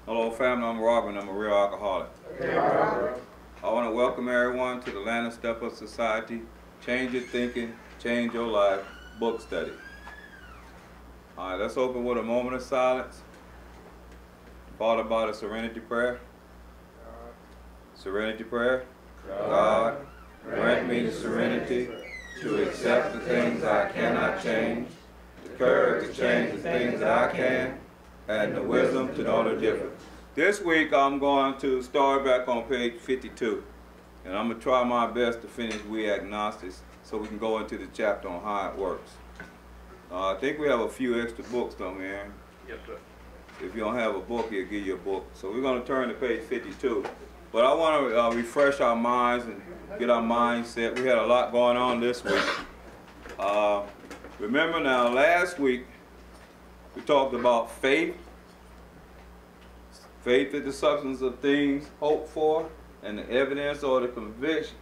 Hello family, I'm Robert and I'm a real alcoholic. I want to welcome everyone to the Land of Step Up Society, Change Your Thinking, Change Your Life book study. Alright, let's open with a moment of silence, followed by the serenity prayer. Serenity prayer. God, grant me the serenity to accept the things I cannot change, the courage to change the things that I can, and the wisdom to know the difference. This week I'm going to start back on page 52, and I'm going to try my best to finish We Agnostics so we can go into the chapter on how it works. I think we have a few extra books though, man. Yes, sir. If you don't have a book, he'll give you a book. So we're going to turn to page 52. But I want to refresh our minds and get our mindset. We had a lot going on this week. Remember now, last week we talked about faith. Faith is the substance of things hoped for, and the evidence or the conviction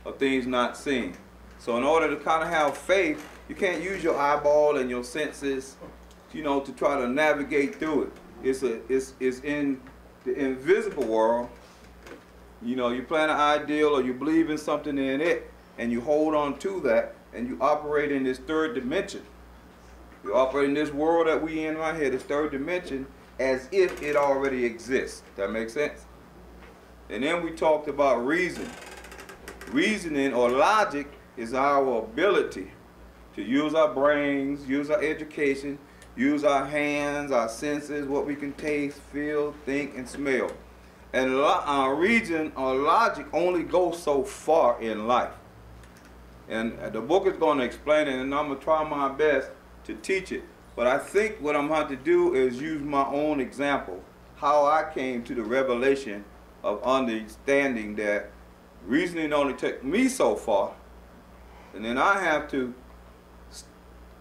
of things not seen. So in order to kind of have faith, you can't use your eyeball and your senses, you know, to try to navigate through it. It's in the invisible world. You know, you plant an ideal or you believe in something in it, and you hold on to that, and you operate in this third dimension. You operate in this world that we in right here, this third dimension, as if it already exists. That makes sense? And then we talked about reason. Reasoning or logic is our ability to use our brains, use our education, use our hands, our senses, what we can taste, feel, think, and smell. And our reason or logic only goes so far in life. And the book is going to explain it, and I'm going to try my best to teach it. But I think what I'm going to do is use my own example, how I came to the revelation of understanding that reasoning only took me so far, and then I have to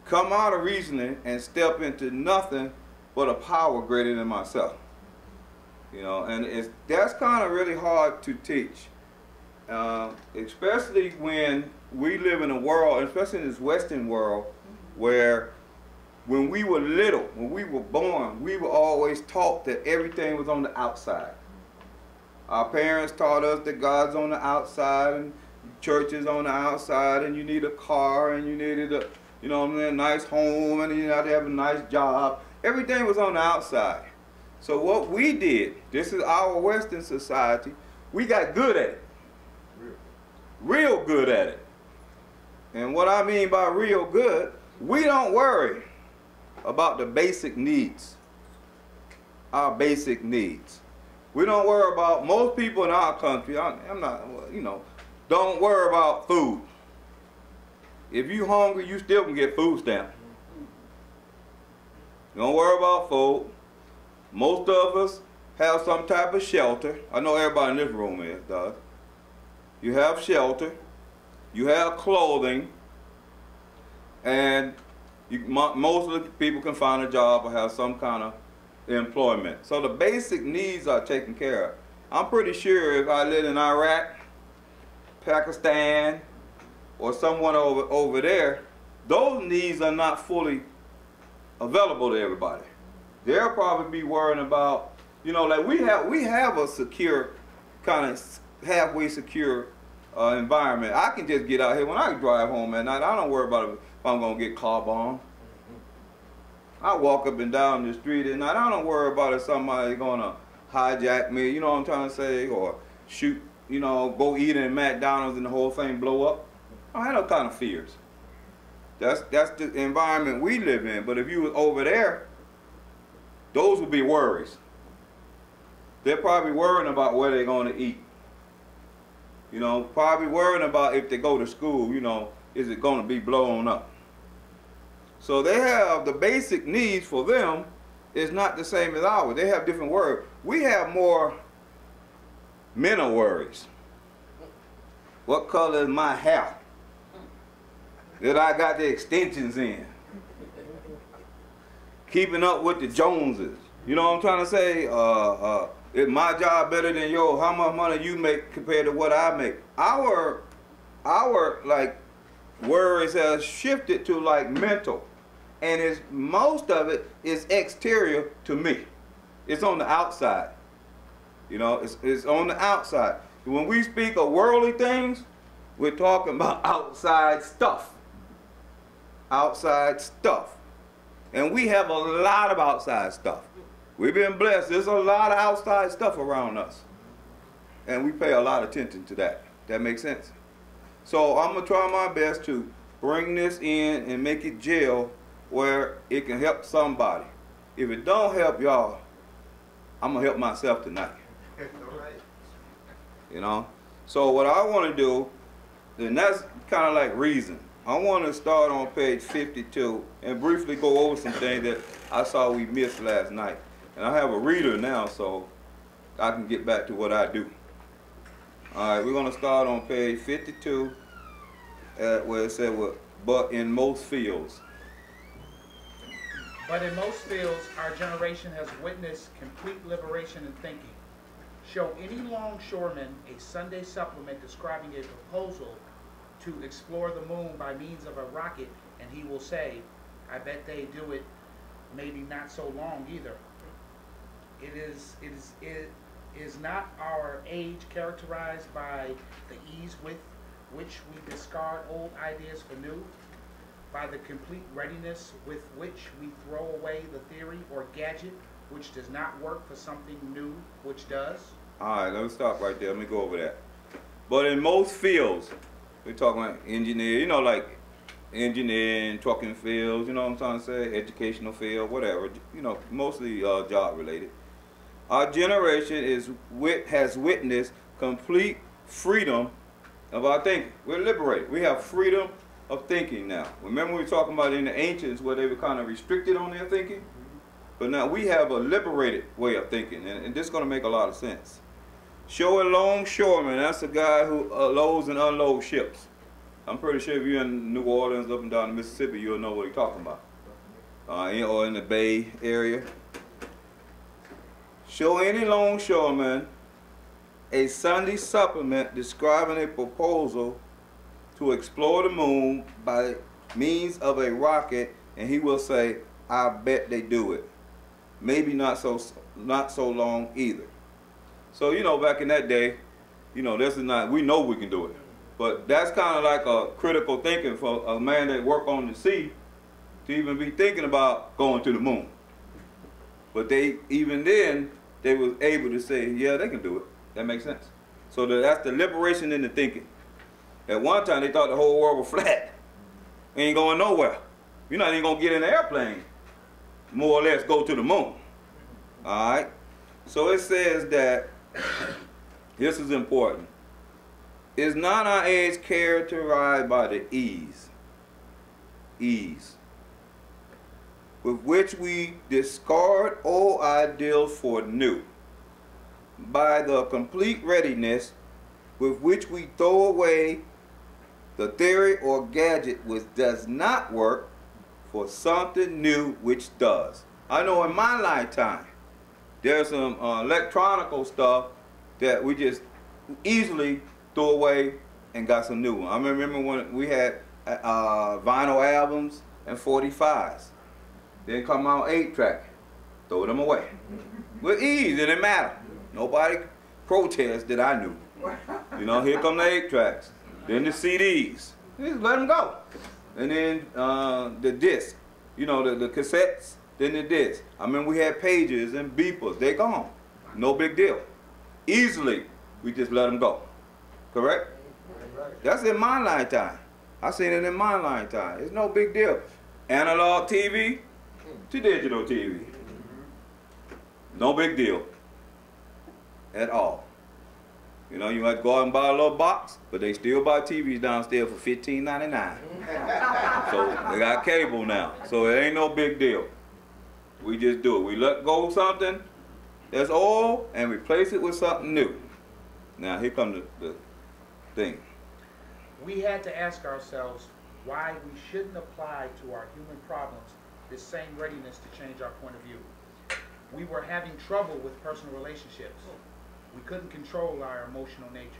come out of reasoning and step into nothing but a power greater than myself. You know, and that's kind of really hard to teach, especially when we live in a world, especially in this Western world, where when we were little, when we were born, we were always taught that everything was on the outside. Our parents taught us that God's on the outside and church is on the outside, and you need a car, and you needed a, you know, a nice home, and you had to have a nice job. Everything was on the outside. So what we did, this is our Western society, we got good at it. Real good at it. And what I mean by real good, we don't worry about the basic needs. Our basic needs. We don't worry about, most people in our country, I'm not, you know, don't worry about food. If you're hungry, you still can get food stamps. Don't worry about food. Most of us have some type of shelter. I know everybody in this room does. You have shelter. You have clothing. And most of the people can find a job or have some kind of employment. So the basic needs are taken care of. I'm pretty sure if I lived in Iraq, Pakistan, or someone over there, those needs are not fully available to everybody. They'll probably be worrying about, you know, like we have a secure, kind of halfway secure environment. I can just get out here when I drive home at night. I don't worry about if I'm going to get car bombed. I walk up and down the street at night. I don't worry about if somebody's going to hijack me, you know what I'm trying to say, or shoot, you know, go eat in McDonald's and the whole thing blow up. I have no kind of fears. That's the environment we live in. But if you were over there, those would be worries. They're probably worrying about where they're going to eat. You know, probably worrying about if they go to school, you know, is it going to be blown up? So they have the basic needs for them is not the same as ours. They have different worries. We have more mental worries. What color is my hair? That I got the extensions in. Keeping up with the Joneses. You know what I'm trying to say? Is my job better than yours? How much money you make compared to what I make? Our like worries have shifted to like mental, and most of it is exterior to me. It's on the outside. You know, it's on the outside. When we speak of worldly things, we're talking about outside stuff. Outside stuff. And we have a lot of outside stuff. We've been blessed. There's a lot of outside stuff around us. And we pay a lot of attention to that. That makes sense? So I'm going to try my best to bring this in and make it gel where it can help somebody. If it don't help y'all, I'm going to help myself tonight. You know? So what I want to do, and that's kind of like reason. I want to start on page 52 and briefly go over some things that I saw we missed last night. And I have a reader now, so I can get back to what I do. All right, we're going to start on page 52 where it said, well, but in most fields. But in most fields, our generation has witnessed complete liberation in thinking. Show any longshoreman a Sunday supplement describing a proposal to explore the moon by means of a rocket, and he will say, I bet they do it maybe not so long either. It is not our age characterized by the ease with which we discard old ideas for new, by the complete readiness with which we throw away the theory or gadget which does not work for something new which does? All right, let me stop right there. Let me go over that. But in most fields, we're talking about engineer, you know, like engineering, trucking fields, you know what I'm trying to say, educational field, whatever, you know, mostly job related. Our generation has witnessed complete freedom of our thinking. We're liberated. We have freedom of thinking now. Remember we were talking about in the ancients where they were kind of restricted on their thinking? But now we have a liberated way of thinking, and this is going to make a lot of sense. Show a longshoreman, that's a guy who loads and unloads ships. I'm pretty sure if you're in New Orleans, up and down the Mississippi, you'll know what he's talking about. Or in the Bay Area. Show any longshoreman a Sunday supplement describing a proposal to explore the moon by means of a rocket, and he will say, I bet they do it. Maybe not so long either. So, you know, back in that day, you know, this is not, we know we can do it. But that's kind of like a critical thinking for a man that worked on the sea to even be thinking about going to the moon. But they, even then, they was able to say, yeah, they can do it. That makes sense. So that's the liberation in the thinking. At one time, they thought the whole world was flat. We ain't going nowhere. You're not even going to get in an airplane, more or less go to the moon. All right? So it says that, this is important, is not our age characterized by the ease with which we discard old ideals for new, by the complete readiness with which we throw away the theory or gadget which does not work for something new which does. I know in my lifetime, there's some electronical stuff that we just easily threw away and got some new one. I remember when we had vinyl albums and 45s. Then come out 8-track, throw them away. With ease, it didn't matter. Nobody protested that I knew. You know, here come the 8-tracks. Then the CDs, just let them go. And then the disc, you know, the cassettes, then the disc. I mean, we had pages and beepers, they gone. No big deal. Easily, we just let them go. Correct? That's in my lifetime. I seen it in my lifetime. It's no big deal. Analog TV to digital TV. No big deal at all. You know, you might go out and buy a little box, but they still buy TVs downstairs for $15.99. So they got cable now. So it ain't no big deal. We just do it. We let go of something that's old and replace it with something new. Now here comes the thing. We had to ask ourselves why we shouldn't apply to our human problems this same readiness to change our point of view. We were having trouble with personal relationships. We couldn't control our emotional natures.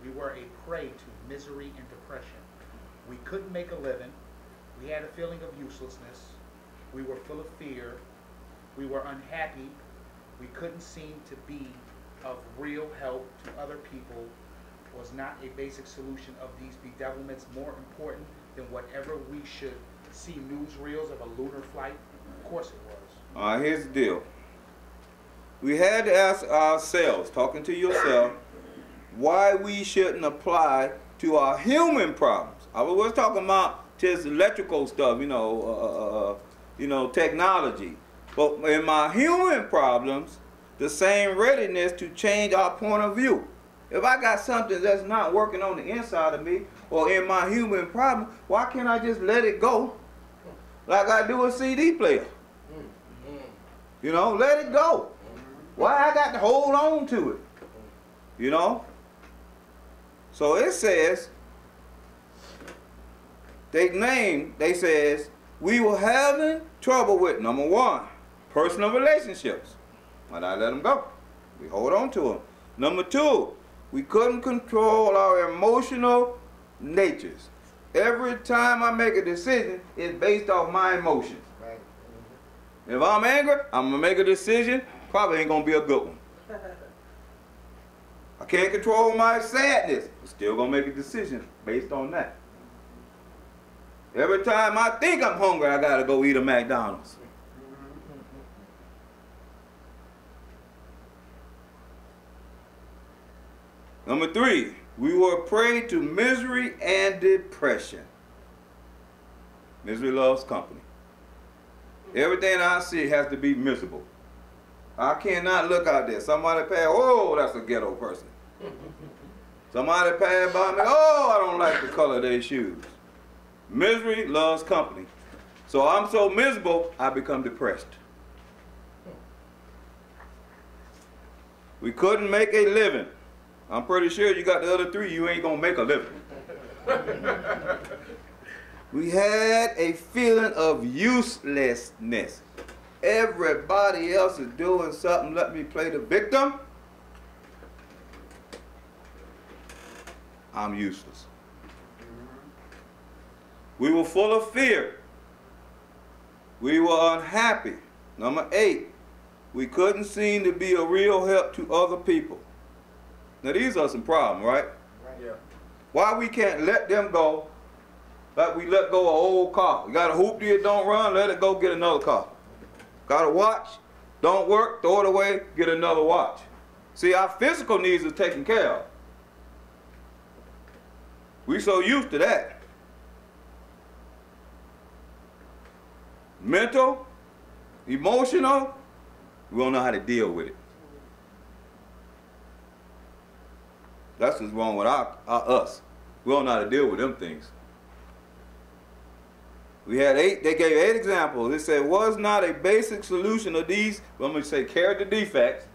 We were a prey to misery and depression. We couldn't make a living. We had a feeling of uselessness. We were full of fear. We were unhappy. we couldn't seem to be of real help to other people. Was not a basic solution of these bedevilments more important than whatever we should see newsreels of a lunar flight? Of course it was. All right, here's the deal. We had to ask ourselves, talking to yourself, why we shouldn't apply to our human problems. I was talking about just electrical stuff, you know, technology. But in my human problems, the same readiness to change our point of view. If I got something that's not working on the inside of me or in my human problem, why can't I just let it go like I do a CD player? You know, let it go. Why I got to hold on to it? You know? So it says, they says, we were having trouble with, number one, personal relationships. Why not let them go? We hold on to them. Number two, we couldn't control our emotional natures. Every time I make a decision, it's based off my emotions. Right. If I'm angry, I'm going to make a decision, probably ain't going to be a good one. I can't control my sadness, I'm still going to make a decision based on that. Every time I think I'm hungry, I got to go eat a McDonald's. Number three, we were prey to misery and depression. Misery loves company. Everything I see has to be miserable. I cannot look out there. Somebody pass, oh, that's a ghetto person. Somebody pass by me, oh, I don't like the color of their shoes. Misery loves company. So I'm so miserable, I become depressed. We couldn't make a living. I'm pretty sure you got the other three, you ain't gonna make a living. We had a feeling of uselessness. Everybody else is doing something, let me play the victim. I'm useless. We were full of fear. We were unhappy. Number 8, we couldn't seem to be a real help to other people. Now these are some problems, right? Yeah. Why we can't let them go like we let go of an old car? You got a hoop that don't run, let it go, get another car. Got a watch, don't work, throw it away, get another watch. See, our physical needs are taken care of. We so used to that. Mental, emotional, we don't know how to deal with it. That's what's wrong with us. We don't know how to deal with them things. We had 8, they gave 8 examples. It said, was not a basic solution of these, let me say, character defects,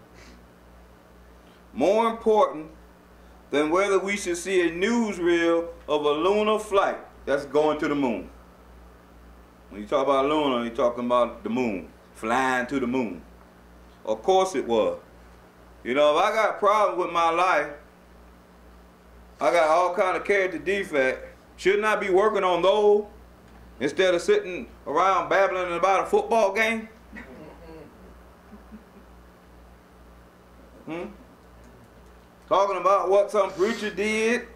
more important than whether we should see a newsreel of a lunar flight that's going to the moon. When you talk about lunar, you're talking about the moon, flying to the moon. Of course it was. You know, if I got problems with my life, I got all kind of character defect, shouldn't I be working on those instead of sitting around babbling about a football game? Talking about what some preacher did,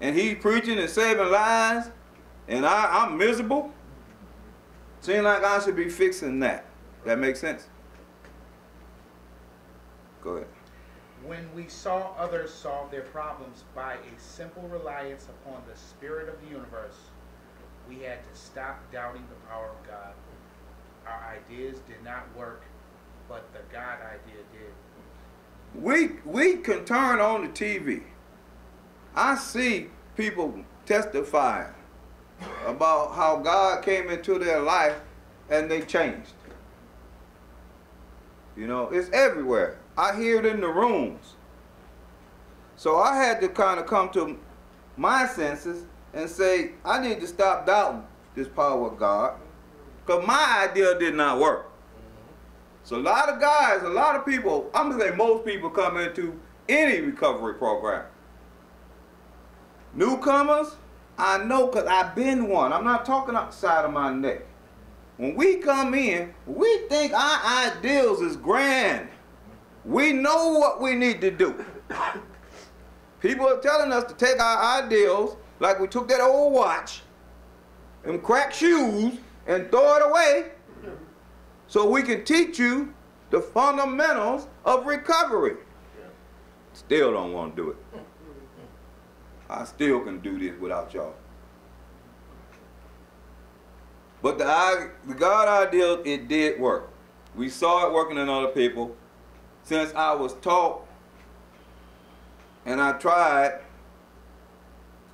and he preaching and saving lives, and I'm miserable. Seems like I should be fixing that. That makes sense? Go ahead. When we saw others solve their problems by a simple reliance upon the spirit of the universe, we had to stop doubting the power of God. Our ideas did not work, but the God idea did. We can turn on the TV. I see people testifying about how God came into their life and they changed. You know, it's everywhere. I hear it in the rooms. So I had to kind of come to my senses and say, I need to stop doubting this power of God, because my idea did not work. So a lot of guys, a lot of people, I'm going to say most people come into any recovery program. Newcomers, I know because I've been one. I'm not talking outside of my neck. when we come in, we think our ideals is grand. We know what we need to do. People are telling us to take our ideals, like we took that old watch and cracked shoes and throw it away, so we can teach you the fundamentals of recovery. Still don't want to do it. I still can do this without y'all. But the God ideal, it did work. We saw it working in other people. Since I was taught and I tried,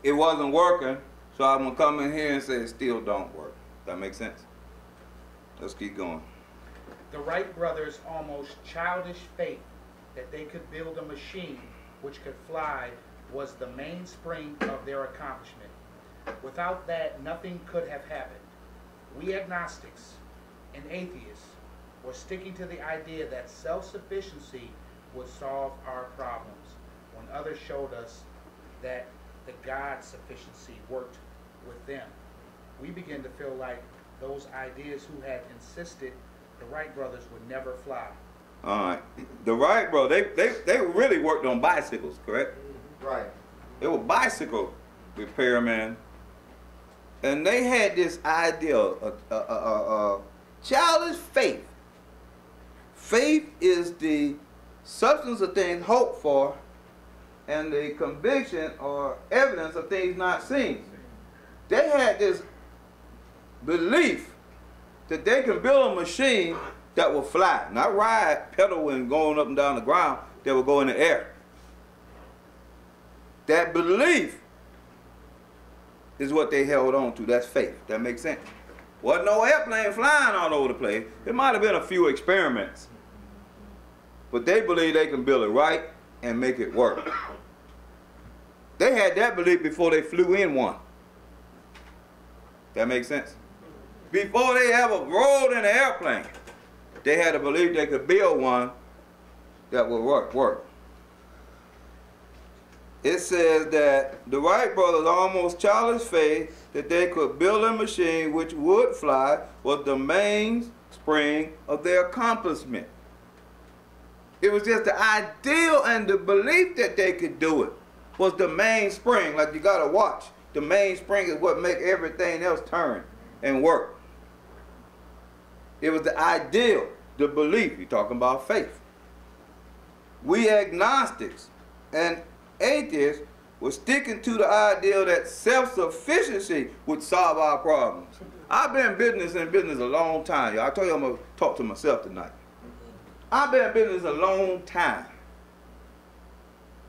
it wasn't working, so I'm going to come in here and say it still don't work. That makes sense? Let's keep going. The Wright brothers' almost childish faith that they could build a machine which could fly was the mainspring of their accomplishment. Without that, nothing could have happened. We agnostics and atheists were sticking to the idea that self-sufficiency would solve our problems, when others showed us that the God sufficiency worked with them. We began to feel like those ideas who had insisted the Wright brothers would never fly. All right. The Wright brothers, they really worked on bicycles, correct? Right. They were bicycle repairmen. And they had this idea of childish faith. Faith is the substance of things hoped for and the conviction or evidence of things not seen. They had this belief that they can build a machine that will fly, not ride, pedal, and going up and down the ground, that will go in the air. That belief is what they held on to. That's faith. That makes sense. Wasn't no airplane flying all over the place. There might have been a few experiments. But they believe they can build it right and make it work. They had that belief before they flew in one. That makes sense? Before they ever rode in an airplane, they had a belief they could build one that would work. It says that the Wright brothers' almost childish faith that they could build a machine which would fly was the mainspring of their accomplishment. It was just the ideal and the belief that they could do it was the mainspring. Like you got to watch. The mainspring is what makes everything else turn and work. It was the ideal, the belief. You're talking about faith. We agnostics and atheists were sticking to the ideal that self-sufficiency would solve our problems. I've been in business a long time. I told you I'm going to talk to myself tonight. I've been in business a long time.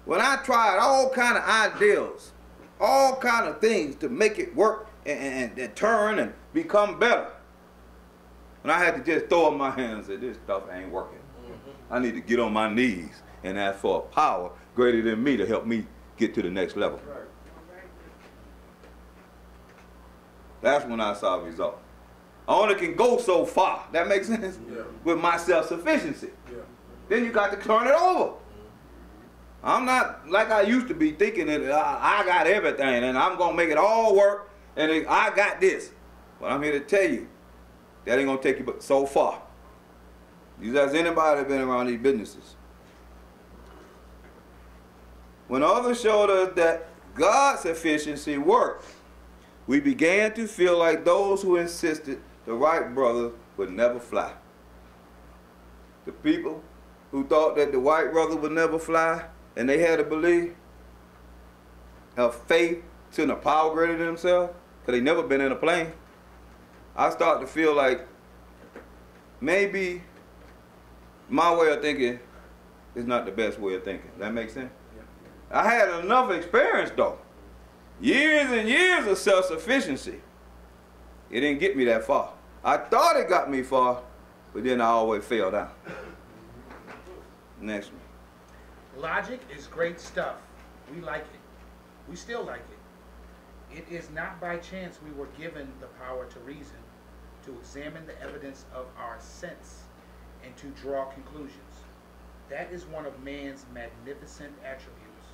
When I tried all kind of ideals, all kind of things to make it work and turn and become better, and I had to just throw up my hands and say, this stuff ain't working. I need to get on my knees and ask for a power greater than me to help me get to the next level. That's when I saw a result. I only can go so far. That makes sense? Yeah. With my self-sufficiency. Yeah. Then you got to turn it over. I'm not like I used to be thinking that I got everything and I'm going to make it all work and I got this. But I'm here to tell you, that ain't going to take you but so far. You ask anybody that's been around these businesses. When others showed us that God's sufficiency worked, we began to feel like those who insisted the Wright brothers would never fly. The people who thought that the Wright brothers would never fly, and they had a belief, have faith in a power greater than themselves, because they never been in a plane. I start to feel like maybe my way of thinking is not the best way of thinking. That makes sense? Yeah. I had enough experience though. Years and years of self-sufficiency. It didn't get me that far. I thought it got me far, but then I always fell down. Next one. Logic is great stuff. We like it. We still like it. It is not by chance we were given the power to reason, to examine the evidence of our sense, and to draw conclusions. That is one of man's magnificent attributes.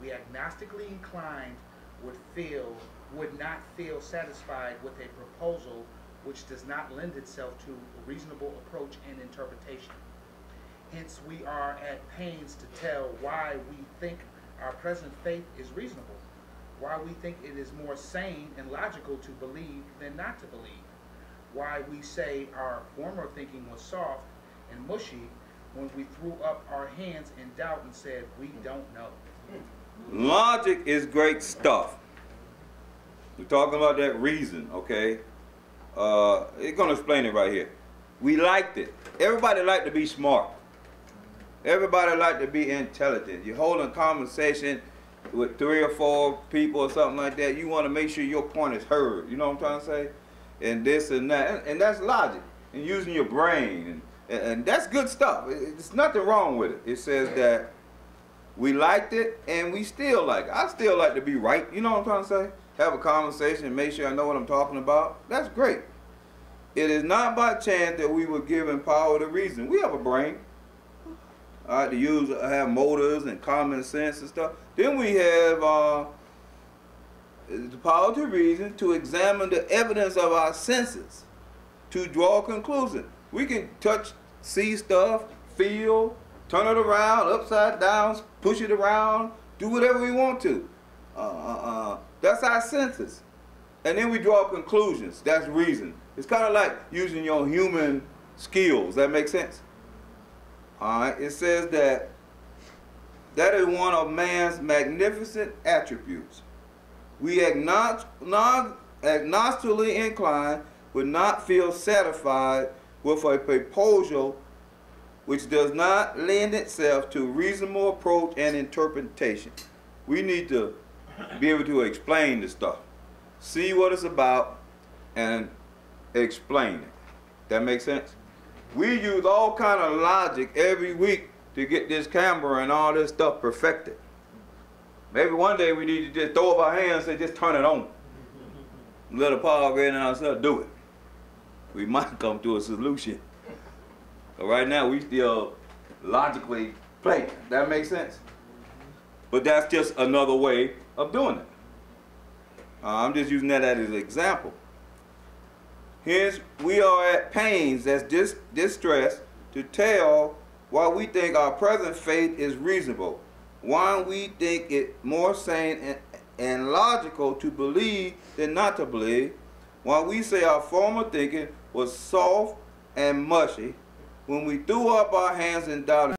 We agnostically inclined would not feel satisfied with a proposal which does not lend itself to a reasonable approach and interpretation. Hence, we are at pains to tell why we think our present faith is reasonable, why we think it is more sane and logical to believe than not to believe, why we say our former thinking was soft and mushy when we threw up our hands in doubt and said, we don't know. Logic is great stuff. We're talking about that reason, okay? It's going to explain it right here. We liked it. Everybody liked to be smart. Everybody liked to be intelligent. You're holding a conversation with 3 or 4 people or something like that. You want to make sure your point is heard. You know what I'm trying to say? And this and that. And that's logic. And using your brain. And that's good stuff. There's nothing wrong with it. It says that we liked it and we still like it. I still like to be right. You know what I'm trying to say? Have a conversation and make sure I know what I'm talking about. That's great. It is not by chance that we were given power to reason. We have a brain. All right, to use, have motives and common sense and stuff. Then we have the power to reason, to examine the evidence of our senses, to draw a conclusion. We can touch, see stuff, feel, turn it around, upside down, push it around, do whatever we want to. That's our senses. And then we draw conclusions. That's reason. It's kind of like using your human skills. That makes sense? All right. It says that is one of man's magnificent attributes. We agnostically inclined would not feel satisfied with a proposal which does not lend itself to reasonable approach and interpretation. We need to be able to explain the stuff, see what it's about, and explain it. That makes sense? We use all kind of logic every week to get this camera and all this stuff perfected. Maybe one day we need to just throw up our hands and say, just turn it on. Let the power go in and ourselves do it. We might come to a solution. But right now we still logically play. That makes sense? But that's just another way of doing it. I'm just using that as an example. Hence, we are at pains, as distress, to tell why we think our present faith is reasonable, why we think it more sane and logical to believe than not to believe, why we say our former thinking was soft and mushy when we threw up our hands in doubt.